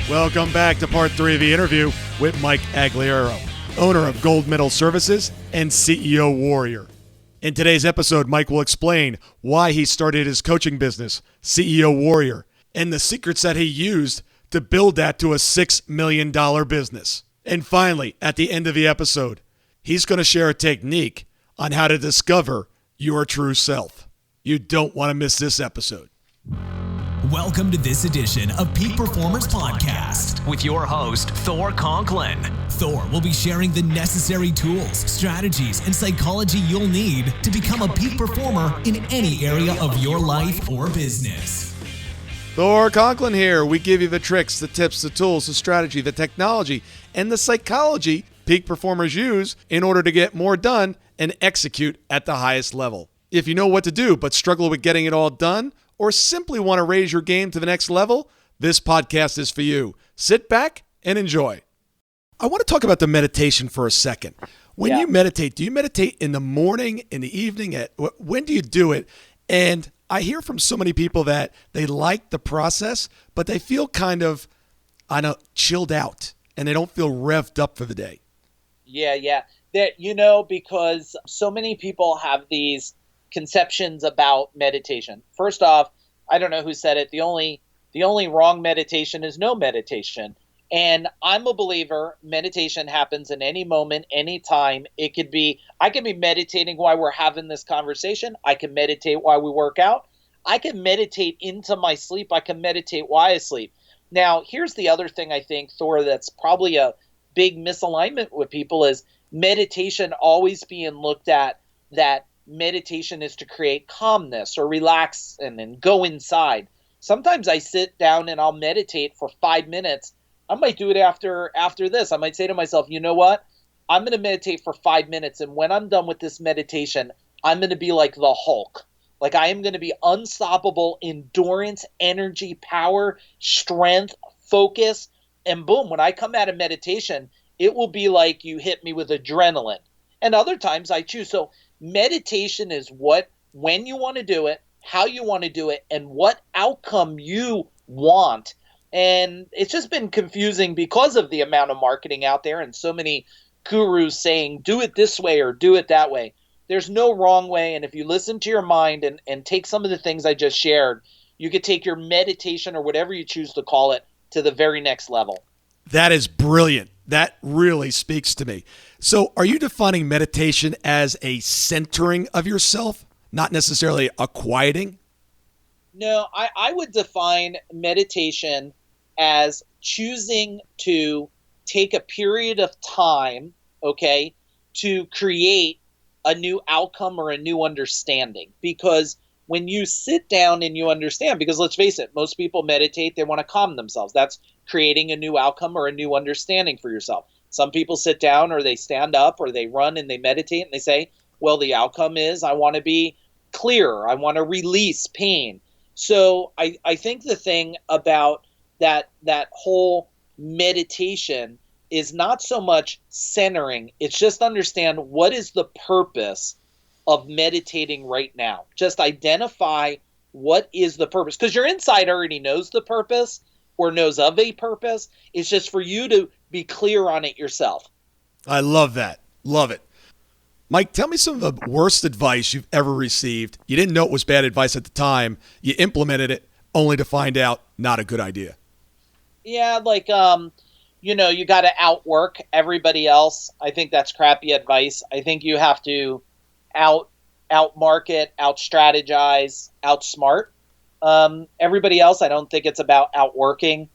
Welcome back to part 3 of the interview with Mike Agugliaro, owner of Gold Medal Services and CEO Warrior. In today's episode, Mike will explain why he started his coaching business, CEO Warrior, and the secrets that he used to build that to a $6 million business. And finally, at the end of the episode, he's going to share a technique on how to discover your true self. You don't want to miss this episode. Welcome to this edition of Peak Performers Podcast with your host, Thor Conklin. Thor will be sharing the necessary tools, strategies, and psychology you'll need to become a peak performer in any area of your life or business. Thor Conklin here. We give you the tricks, the tips, the tools, the strategy, the technology, and the psychology peak performers use in order to get more done and execute at the highest level. If you know what to do but struggle with getting it all done, or simply want to raise your game to the next level, this podcast is for you. Sit back and enjoy. I want to talk about the meditation for a second. When you meditate, do you meditate in the morning, in the evening? When do you do it? And I hear from so many people that they like the process, but they feel kind of, chilled out, and they don't feel revved up for the day. Yeah. Because so many people have these conceptions about meditation. First off, I don't know who said it. The only wrong meditation is no meditation. And I'm a believer meditation happens in any moment, any time. I could be meditating while we're having this conversation. I can meditate while we work out. I can meditate into my sleep. I can meditate while I sleep. Now, here's the other thing I think, Thor, that's probably a big misalignment with people is meditation always being looked at that meditation is to create calmness or relax and go inside. Sometimes I sit down and I'll meditate for 5 minutes. I might do it after this. I might say to myself, you know what? I'm going to meditate for 5 minutes. And when I'm done with this meditation, I'm going to be like the Hulk. Like I am going to be unstoppable, endurance, energy, power, strength, focus. And boom, when I come out of meditation, it will be like you hit me with adrenaline. And other times I choose. So meditation is when you want to do it, how you want to do it, and what outcome you want. And it's just been confusing because of the amount of marketing out there and so many gurus saying, do it this way or do it that way. There's no wrong way. And if you listen to your mind and take some of the things I just shared, you could take your meditation or whatever you choose to call it to the very next level. That is brilliant. That really speaks to me. So are you defining meditation as a centering of yourself, not necessarily a quieting? No, I would define meditation as choosing to take a period of time, okay, to create a new outcome or a new understanding. Because when you sit down and you understand, because let's face it, most people meditate, they want to calm themselves. That's creating a new outcome or a new understanding for yourself. Some people sit down or they stand up or they run and they meditate and they say, well, the outcome is I want to be clearer. I want to release pain. So I think the thing about that whole meditation is not so much centering. It's just understand what is the purpose of meditating right now. Just identify what is the purpose. Because your inside already knows the purpose or knows of a purpose. It's just for you to be clear on it yourself. I love that. Love it. Mike, tell me some of the worst advice you've ever received. You didn't know it was bad advice at the time. You implemented it only to find out not a good idea. Yeah, like, you got to outwork everybody else. I think that's crappy advice. I think you have to outmarket, out-strategize, outsmart everybody else. I don't think it's about outworking.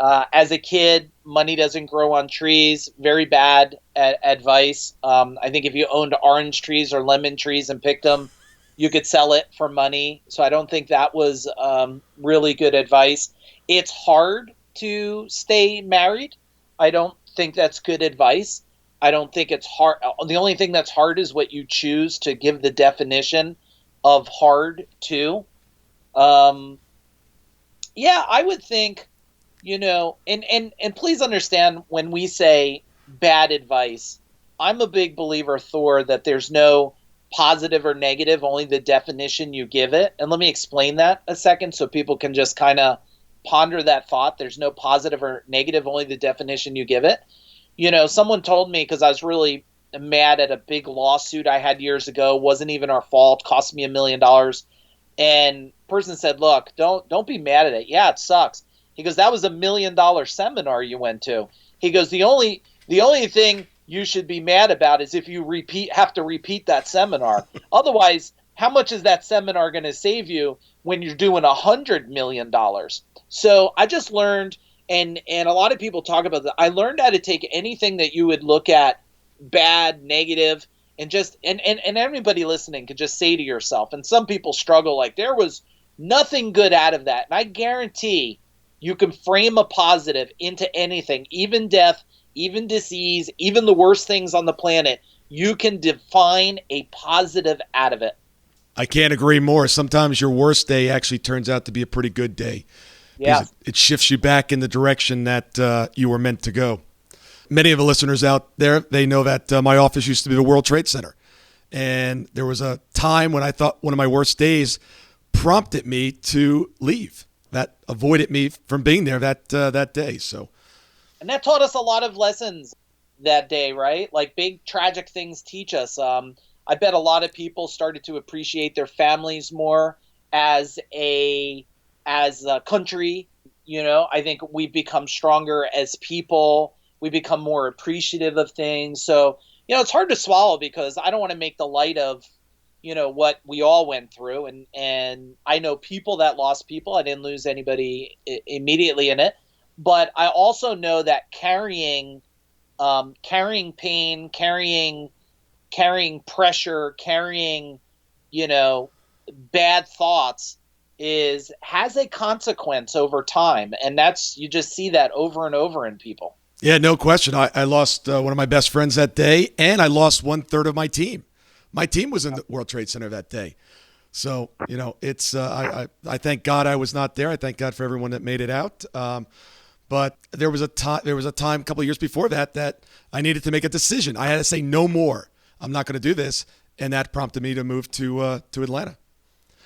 As a kid, money doesn't grow on trees. Very bad advice. I think if you owned orange trees or lemon trees and picked them, you could sell it for money. So I don't think that was really good advice. It's hard to stay married. I don't think that's good advice. I don't think it's hard. The only thing that's hard is what you choose to give the definition of hard to. I would think, and please understand when we say bad advice, I'm a big believer, Thor, that there's no positive or negative, only the definition you give it. And let me explain that a second so people can just kind of ponder that thought. There's no positive or negative, only the definition you give it. Someone told me, because I was really mad at a big lawsuit I had years ago, wasn't even our fault, cost me $1 million. And person said, look, don't be mad at it. Yeah, it sucks. He goes, that was $1 million seminar you went to. He goes, the only thing you should be mad about is if you have to repeat that seminar. Otherwise, how much is that seminar going to save you when you're doing $100 million? So I just learned, and a lot of people talk about that. I learned how to take anything that you would look at bad, negative, and just and everybody listening could just say to yourself, and some people struggle, like there was nothing good out of that. And I guarantee you can frame a positive into anything, even death, even disease, even the worst things on the planet. You can define a positive out of it. I can't agree more. Sometimes your worst day actually turns out to be a pretty good day. Yeah. It shifts you back in the direction that you were meant to go. Many of the listeners out there, they know that my office used to be the World Trade Center. And there was a time when I thought one of my worst days prompted me to leave. That avoided me from being there that day. So, and that taught us a lot of lessons that day, right? Like big tragic things teach us. I bet a lot of people started to appreciate their families more as a country. I think we've become stronger as people. We become more appreciative of things. So, it's hard to swallow because I don't want to make the light of, what we all went through. And I know people that lost people. I didn't lose anybody immediately in it. But I also know that carrying pain, carrying pressure, carrying, bad thoughts has a consequence over time. And you just see that over and over in people. Yeah, no question. I lost one of my best friends that day, and I lost 1/3 of my team. My team was in the World Trade Center that day. So, it's I thank God I was not there. I thank God for everyone that made it out. But there was a time a couple of years before that I needed to make a decision. I had to say no more. I'm not going to do this, and that prompted me to move to Atlanta.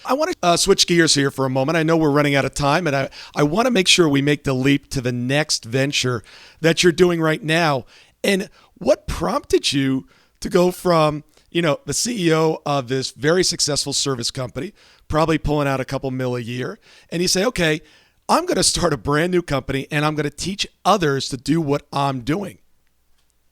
I want to switch gears here for a moment. I know we're running out of time, and I want to make sure we make the leap to the next venture that you're doing right now. And what prompted you to go from, the CEO of this very successful service company, probably pulling out a couple mil a year, and you say, okay, I'm going to start a brand new company, and I'm going to teach others to do what I'm doing?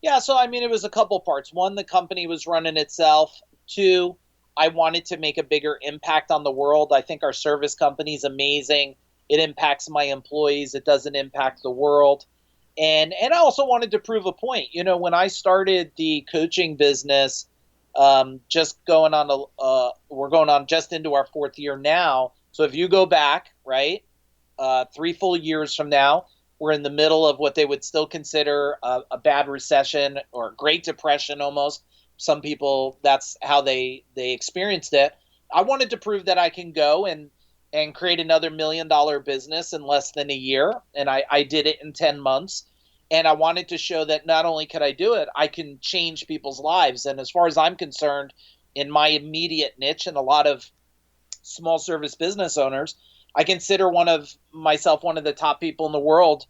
Yeah, so it was a couple parts. One, the company was running itself. Two, I wanted to make a bigger impact on the world. I think our service company is amazing. It impacts my employees. It doesn't impact the world. And I also wanted to prove a point. When I started the coaching business, we're going on just into our 4th year now. So if you go back, right, 3 full years from now, we're in the middle of what they would still consider a bad recession or Great Depression almost. Some people, that's how they experienced it. I wanted to prove that I can go and create another $1 million business in less than a year. And I did it in 10 months. And I wanted to show that not only could I do it, I can change people's lives. And as far as I'm concerned, in my immediate niche and a lot of small service business owners, I consider myself one of the top people in the world,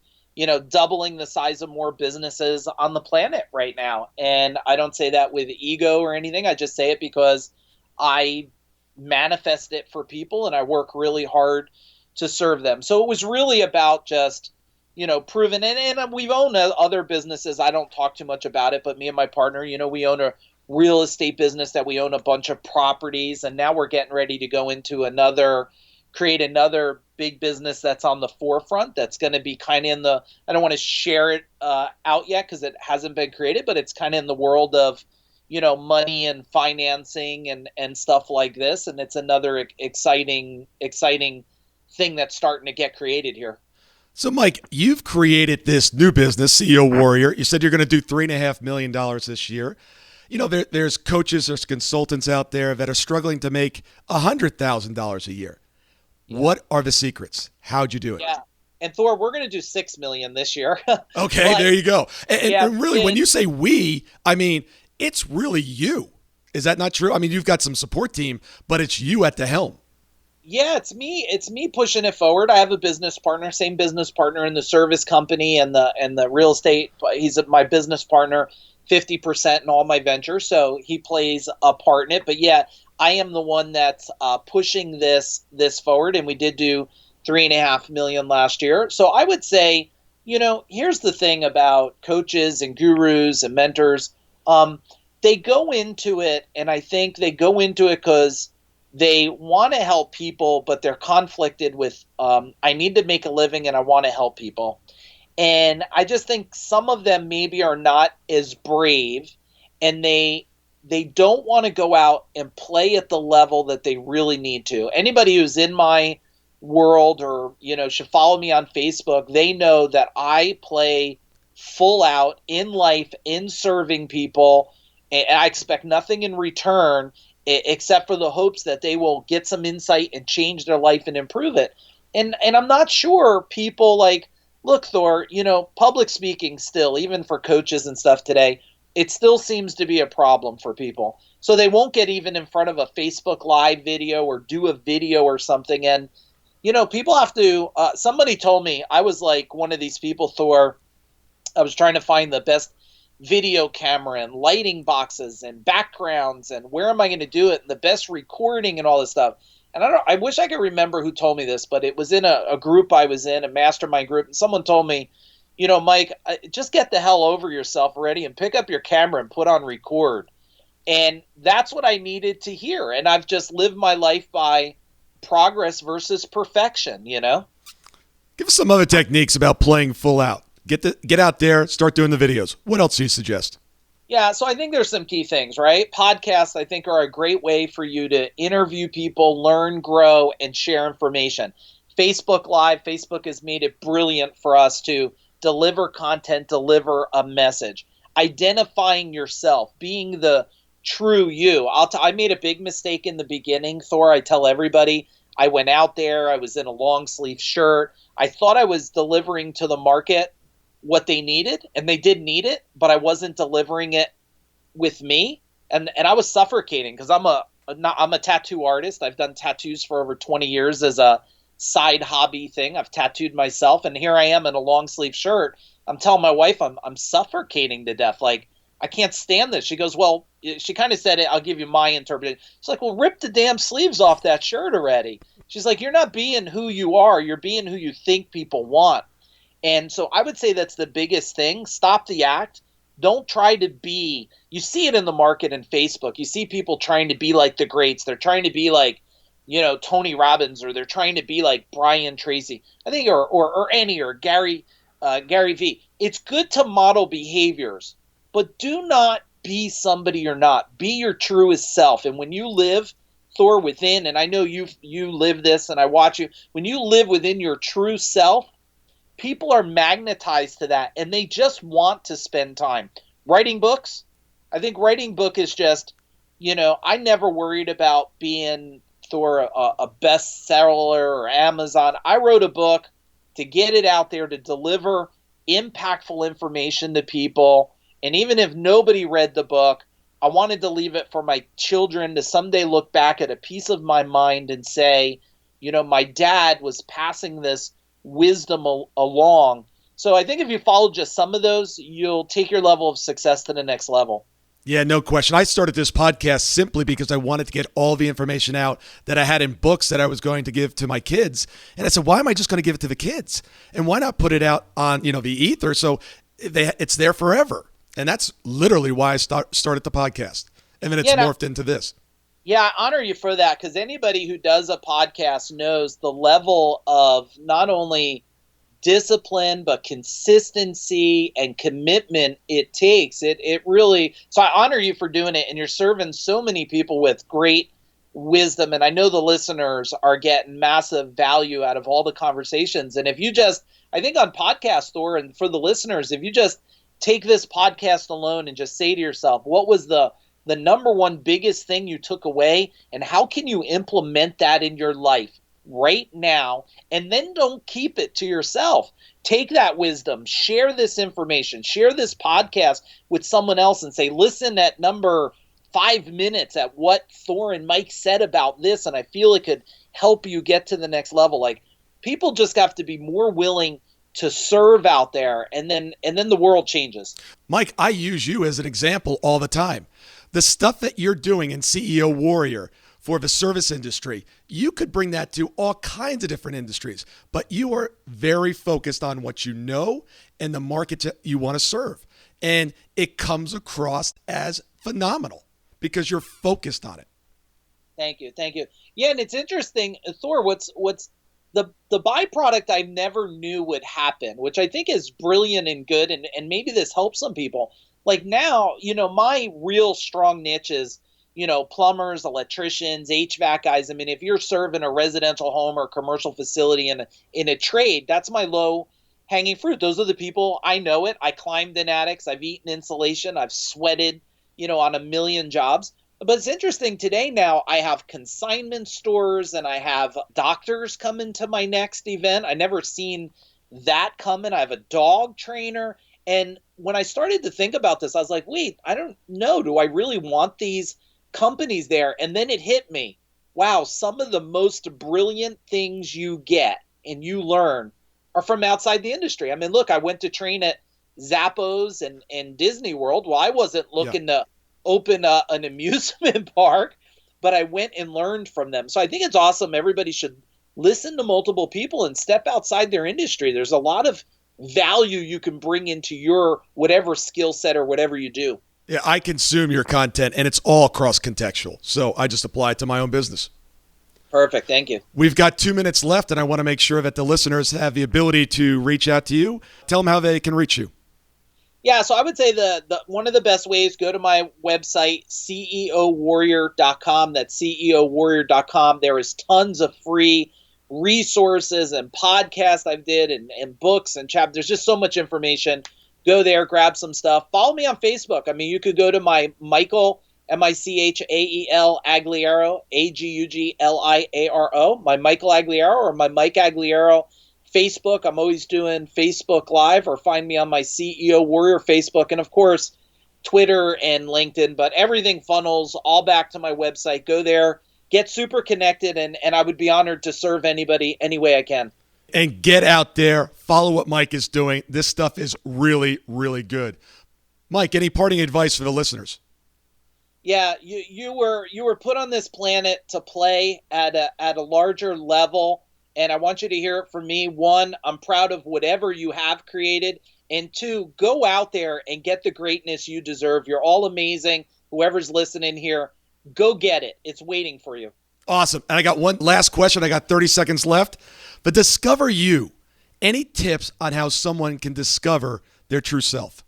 doubling the size of more businesses on the planet right now. And I don't say that with ego or anything. I just say it because I manifest it for people and I work really hard to serve them. So it was really about just, proving it. And we've owned other businesses. I don't talk too much about it, but me and my partner, we own a real estate business that we own a bunch of properties. And now we're getting ready to go into create another big business that's on the forefront that's going to be kind of I don't want to share it out yet because it hasn't been created, but it's kind of in the world of, money and financing and stuff like this. And it's another exciting thing that's starting to get created here. So, Mike, you've created this new business, CEO Warrior. You said you're going to do $3.5 million this year. There's coaches, there's consultants out there that are struggling to make $100,000 a year. Yeah. What are the secrets? How'd you do it? Yeah. And Thor, we're going to do $6 million this year. Okay, there you go. And really, when you say we, it's really you. Is that not true? You've got some support team, but it's you at the helm. Yeah, it's me. It's me pushing it forward. I have a business partner, same business partner in the service company and the real estate. He's my business partner, 50% in all my ventures. So he plays a part in it. But yeah, I am the one that's pushing this forward. And we did do 3.5 million last year. So I would say, here's the thing about coaches and gurus and mentors. They go into it, and I think they go into it because they want to help people, but they're conflicted with, I need to make a living and I want to help people. And I just think some of them maybe are not as brave, and they don't want to go out and play at the level that they really need to. Anybody who's in my world or, should follow me on Facebook, they know that I play full out in life, in serving people, and I expect nothing in return except for the hopes that they will get some insight and change their life and improve it. And I'm not sure people like, look, Thor, public speaking still, even for coaches and stuff today, it still seems to be a problem for people. So they won't get even in front of a Facebook Live video or do a video or something. And, people have to, somebody told me, I was like one of these people, Thor, I was trying to find the best video camera and lighting boxes and backgrounds and where am I going to do it and the best recording and all this stuff. And I wish I could remember who told me this, but it was in a group I was in, a mastermind group, and someone told me, Mike, just get the hell over yourself already and pick up your camera and put on record. And that's what I needed to hear. And I've just lived my life by progress versus perfection, Give us some other techniques about playing full out. Get out there, start doing the videos. What else do you suggest? Yeah, so I think there's some key things, right? Podcasts, I think, are a great way for you to interview people, learn, grow, and share information. Facebook Live, Facebook has made it brilliant for us to deliver content, deliver a message. Identifying yourself, being the true you. I made a big mistake in the beginning, Thor. I tell everybody, I went out there, I was in a long sleeve shirt. I thought I was delivering to the market what they needed, and they did need it, but I wasn't delivering it with me, and I was suffocating because I'm a tattoo artist. I've done tattoos for over 20 years as a side hobby thing. I've tattooed myself, and here I am in a long sleeve shirt. I'm telling my wife I'm suffocating to death. Like, I can't stand this. She goes, well, she kind of said it. I'll give you my interpretation. She's like, well, rip the damn sleeves off that shirt already. She's like, you're not being who you are. You're being who you think people want. And so I would say that's the biggest thing. Stop the act. Don't try to be, you see it in the market in Facebook. You see people trying to be like the greats. They're trying to be like, Tony Robbins, or they're trying to be like Brian Tracy, I think, or any, or Gary V. It's good to model behaviors, but do not be somebody you're not. Be your truest self. And when you live, Thor, within, and I know you live this and I watch you, when you live within your true self, people are magnetized to that, and they just want to spend time. Writing books, I think writing book is just, I never worried about being, Thor, a bestseller or Amazon. I wrote a book to get it out there, to deliver impactful information to people. And even if nobody read the book, I wanted to leave it for my children to someday look back at a piece of my mind and say, my dad was passing this wisdom along. So I think if you follow just some of those, you'll take your level of success to the next level. Yeah, no question. I started this podcast simply because I wanted to get all the information out that I had in books that I was going to give to my kids. And I said, why am I just going to give it to the kids? And why not put it out on, the ether so it's there forever? And that's literally why I started the podcast. And then it's morphed into this. Yeah, I honor you for that, because anybody who does a podcast knows the level of not only discipline, but consistency and commitment it takes. It really, so I honor you for doing it, and you're serving so many people with great wisdom. And I know the listeners are getting massive value out of all the conversations. And if you just, I think on podcast, Thor, and for the listeners, if you just take this podcast alone and just say to yourself, what was the number one biggest thing you took away, and how can you implement that in your life right now? And then don't keep it to yourself. Take that wisdom, share this information, share this podcast with someone else and say, listen, at number 5 minutes at what Thor and Mike said about this, and I feel it could help you get to the next level. Like, people just have to be more willing to serve out there, and then the world changes. Mike, I use you as an example all the time. The stuff that you're doing in CEO Warrior for the service industry, you could bring that to all kinds of different industries, but you are very focused on what you know and the market you want to serve. And it comes across as phenomenal because you're focused on it. Thank you. Yeah, and it's interesting, Thor, what's the byproduct I never knew would happen, which I think is brilliant and good, and maybe this helps some people. Like now, my real strong niche is, plumbers, electricians, HVAC guys. I mean, if you're serving a residential home or commercial facility in a trade, that's my low hanging fruit. Those are the people. I know it. I climbed in attics. I've eaten insulation. I've sweated, on a million jobs. But it's interesting today now I have consignment stores and I have doctors coming to my next event. I never seen that coming. I have a dog trainer. And when I started to think about this, I was like, wait, I don't know. Do I really want these companies there? And then it hit me. Wow, some of the most brilliant things you get and you learn are from outside the industry. I mean, look, I went to train at Zappos and Disney World. Well, I wasn't looking to open an amusement park, but I went and learned from them. So I think it's awesome. Everybody should listen to multiple people and step outside their industry. There's a lot of value you can bring into your whatever skill set or whatever you do. Yeah, I consume your content, and it's all cross-contextual. So I just apply it to my own business. Perfect. Thank you. We've got 2 minutes left, and I want to make sure that the listeners have the ability to reach out to you. Tell them how they can reach you. Yeah, so I would say the one of the best ways, go to my website, ceowarrior.com. That's ceowarrior.com. There is tons of free resources and podcasts I've did and books and chapters. There's just so much information. Go there, grab some stuff. Follow me on Facebook. I mean, you could go to my Michael, Michael Agugliaro, Agugliaro, my Michael Agugliaro, or my Mike Agugliaro Facebook. I'm always doing Facebook Live, or find me on my CEO Warrior Facebook, and of course Twitter and LinkedIn, but everything funnels all back to my website. Go there, get super connected, and I would be honored to serve anybody any way I can. And get out there, follow what Mike is doing. This stuff is really, really good. Mike, any parting advice for the listeners? Yeah, you were put on this planet to play at a larger level. And I want you to hear it from me. 1, I'm proud of whatever you have created. And 2, go out there and get the greatness you deserve. You're all amazing. Whoever's listening here, go get it. It's waiting for you. Awesome. And I got one last question. I got 30 seconds left. But discover you. Any tips on how someone can discover their true self?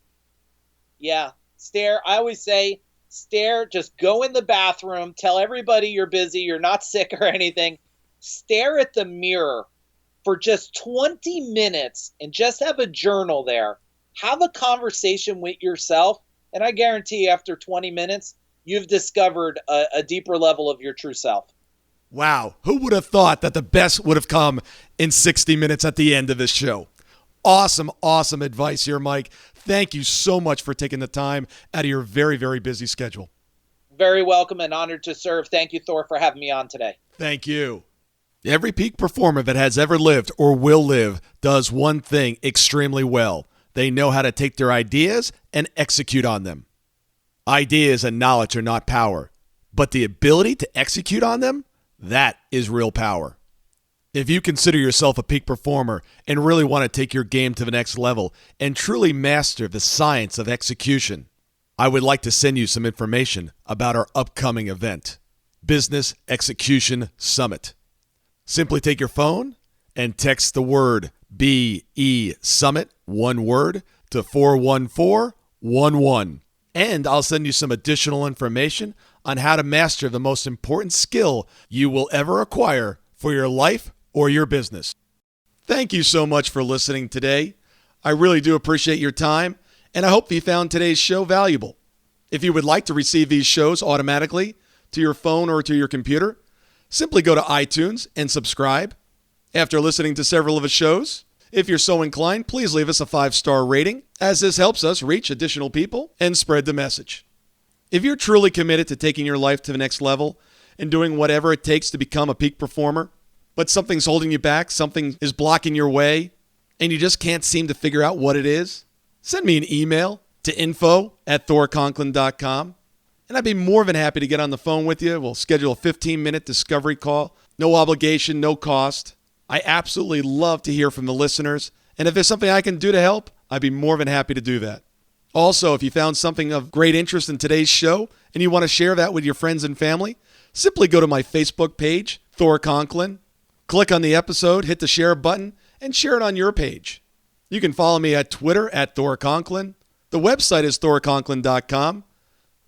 Yeah. Stare. I always say, stare. Just go in the bathroom. Tell everybody you're busy. You're not sick or anything. Stare at the mirror for just 20 minutes and just have a journal there. Have a conversation with yourself, and I guarantee after 20 minutes, you've discovered a deeper level of your true self. Wow. Who would have thought that the best would have come in 60 minutes at the end of this show? Awesome, awesome advice here, Mike. Thank you so much for taking the time out of your very, very busy schedule. Very welcome and honored to serve. Thank you, Thor, for having me on today. Thank you. Every peak performer that has ever lived or will live does one thing extremely well. They know how to take their ideas and execute on them. Ideas and knowledge are not power, but the ability to execute on them, that is real power. If you consider yourself a peak performer and really want to take your game to the next level and truly master the science of execution, I would like to send you some information about our upcoming event, Business Execution Summit. Simply take your phone and text the word BE Summit, one word, to 41411. And I'll send you some additional information on how to master the most important skill you will ever acquire for your life or your business. Thank you so much for listening today. I really do appreciate your time, and I hope you found today's show valuable. If you would like to receive these shows automatically to your phone or to your computer, simply go to iTunes and subscribe. After listening to several of the shows, if you're so inclined, please leave us a 5-star rating, as this helps us reach additional people and spread the message. If you're truly committed to taking your life to the next level and doing whatever it takes to become a peak performer, but something's holding you back, something is blocking your way, and you just can't seem to figure out what it is, send me an email to info@thorconklin.com, and I'd be more than happy to get on the phone with you. We'll schedule a 15-minute discovery call. No obligation, no cost. I absolutely love to hear from the listeners, and if there's something I can do to help, I'd be more than happy to do that. Also, if you found something of great interest in today's show and you want to share that with your friends and family, simply go to my Facebook page, Thor Conklin, click on the episode, hit the share button, and share it on your page. You can follow me at Twitter at Thor Conklin. The website is thorconklin.com.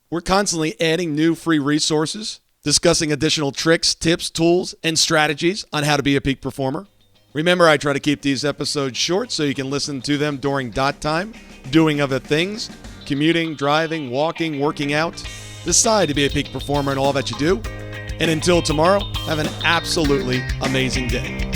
We're constantly adding new free resources, discussing additional tricks, tips, tools, and strategies on how to be a peak performer. Remember, I try to keep these episodes short so you can listen to them during dot time, doing other things, commuting, driving, walking, working out. Decide to be a peak performer in all that you do. And until tomorrow, have an absolutely amazing day.